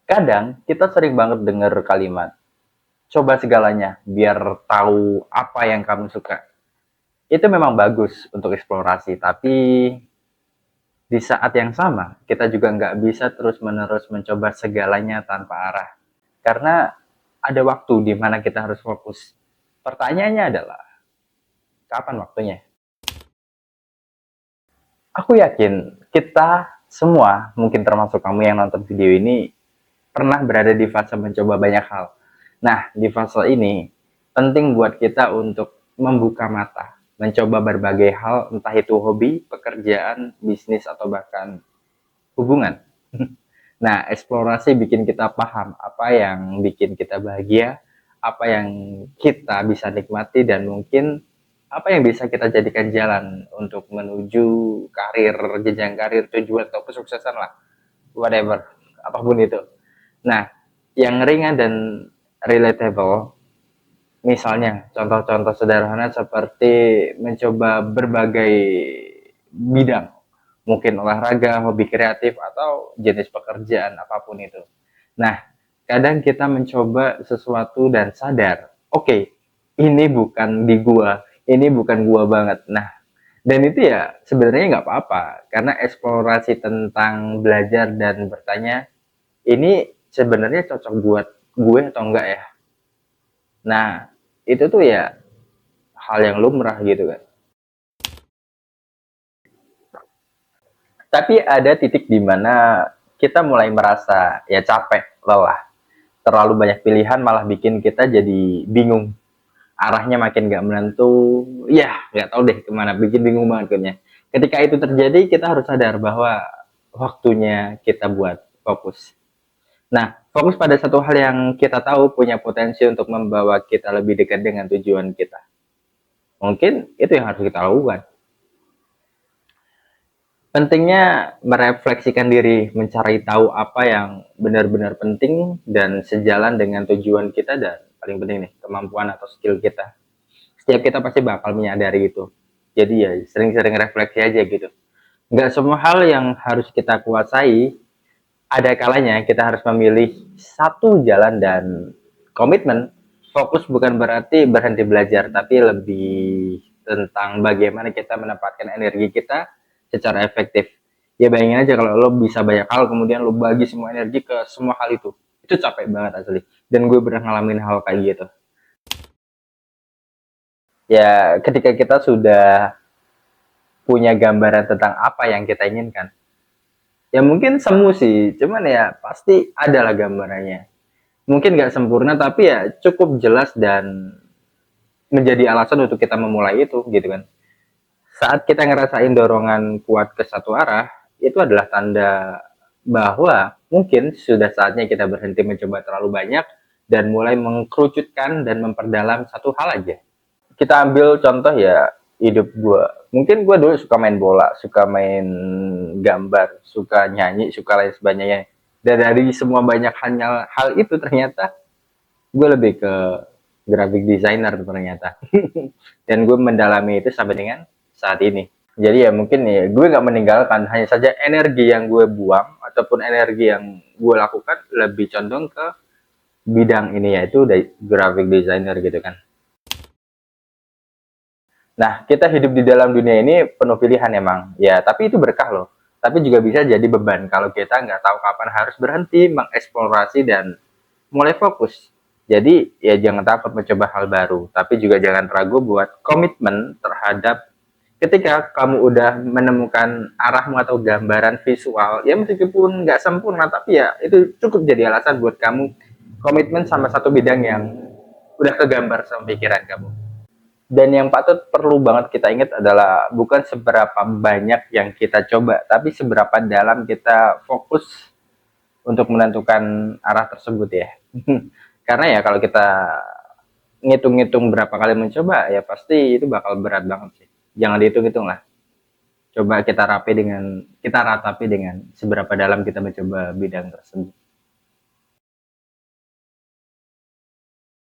Kadang kita sering banget dengar kalimat, coba segalanya biar tahu apa yang kamu suka. Itu memang bagus untuk eksplorasi, tapi di saat yang sama kita juga nggak bisa terus-menerus mencoba segalanya tanpa arah. Karena ada waktu di mana kita harus fokus. Pertanyaannya adalah, kapan waktunya? Aku yakin kita semua, mungkin termasuk kamu yang nonton video ini, pernah berada di fase mencoba banyak hal. Nah, di fase ini penting buat kita untuk membuka mata, mencoba berbagai hal, entah itu hobi, pekerjaan, bisnis, atau bahkan hubungan. Nah, eksplorasi bikin kita paham apa yang bikin kita bahagia, apa yang kita bisa nikmati, dan mungkin apa yang bisa kita jadikan jalan untuk menuju karir, jenjang karir, tujuan, atau kesuksesan lah, whatever, apapun itu. Nah, yang ringan dan relatable, misalnya contoh-contoh sederhana seperti mencoba berbagai bidang, mungkin olahraga, hobi kreatif, atau jenis pekerjaan apapun itu. Nah, kadang kita mencoba sesuatu dan sadar, oke, ini bukan di gua, ini bukan gua banget. Nah, dan itu ya sebenarnya nggak apa-apa, karena eksplorasi tentang belajar dan bertanya, ini sebenarnya cocok buat gue atau enggak ya. Nah, itu tuh ya hal yang lumrah gitu kan. Tapi ada titik di mana kita mulai merasa ya capek, lelah. Terlalu banyak pilihan malah bikin kita jadi bingung. Arahnya makin gak menentu, ya nggak tahu deh kemana, bikin bingung banget kayaknya. Ketika itu terjadi, kita harus sadar bahwa waktunya kita buat fokus. Nah, fokus pada satu hal yang kita tahu punya potensi untuk membawa kita lebih dekat dengan tujuan kita. Mungkin itu yang harus kita lakukan. Pentingnya merefleksikan diri, mencari tahu apa yang benar-benar penting dan sejalan dengan tujuan kita, dan paling penting nih, kemampuan atau skill kita. Setiap kita pasti bakal menyadari itu. Jadi ya sering-sering refleksi aja gitu. Nggak semua hal yang harus kita kuasai, ada kalanya kita harus memilih satu jalan dan komitmen. Fokus bukan berarti berhenti belajar, tapi lebih tentang bagaimana kita menempatkan energi kita secara efektif. Ya bayangin aja kalau lo bisa banyak hal, kemudian lo bagi semua energi ke semua hal itu capek banget asli. Dan gue pernah ngalamin hal kayak gitu. Ya ketika kita sudah punya gambaran tentang apa yang kita inginkan, ya mungkin semu sih, cuman ya pasti ada lah gambarannya. Mungkin nggak sempurna, tapi ya cukup jelas dan menjadi alasan untuk kita memulai itu gitu kan. Saat kita ngerasain dorongan kuat ke satu arah, itu adalah tanda bahwa mungkin sudah saatnya kita berhenti mencoba terlalu banyak dan mulai mengkerucutkan dan memperdalam satu hal aja. Kita ambil contoh ya, hidup gue. Mungkin gue dulu suka main bola, suka main gambar, suka nyanyi, suka lain sebagainya. Dan dari semua banyak hal itu ternyata gue lebih ke graphic designer ternyata. Dan gue mendalami itu sampai dengan saat ini. Jadi ya mungkin ya gue nggak meninggalkan, hanya saja energi yang gue buang ataupun energi yang gue lakukan lebih condong ke bidang ini, yaitu graphic designer gitu kan. Nah, kita hidup di dalam dunia ini penuh pilihan emang. Ya, tapi itu berkah loh. Tapi juga bisa jadi beban kalau kita nggak tahu kapan harus berhenti mengeksplorasi dan mulai fokus. Jadi, ya jangan takut mencoba hal baru. Tapi juga jangan ragu buat komitmen terhadap ketika kamu udah menemukan arahmu atau gambaran visual. Ya meskipun nggak sempurna, tapi ya itu cukup jadi alasan buat kamu komitmen sama satu bidang yang udah kegambar sama pikiran kamu. Dan yang patut perlu banget kita ingat adalah bukan seberapa banyak yang kita coba, tapi seberapa dalam kita fokus untuk menentukan arah tersebut ya. Karena ya kalau kita ngitung-ngitung berapa kali mencoba, ya pasti itu bakal berat banget sih. Jangan dihitung-hitung lah. Coba kita ratapi dengan seberapa dalam kita mencoba bidang tersebut.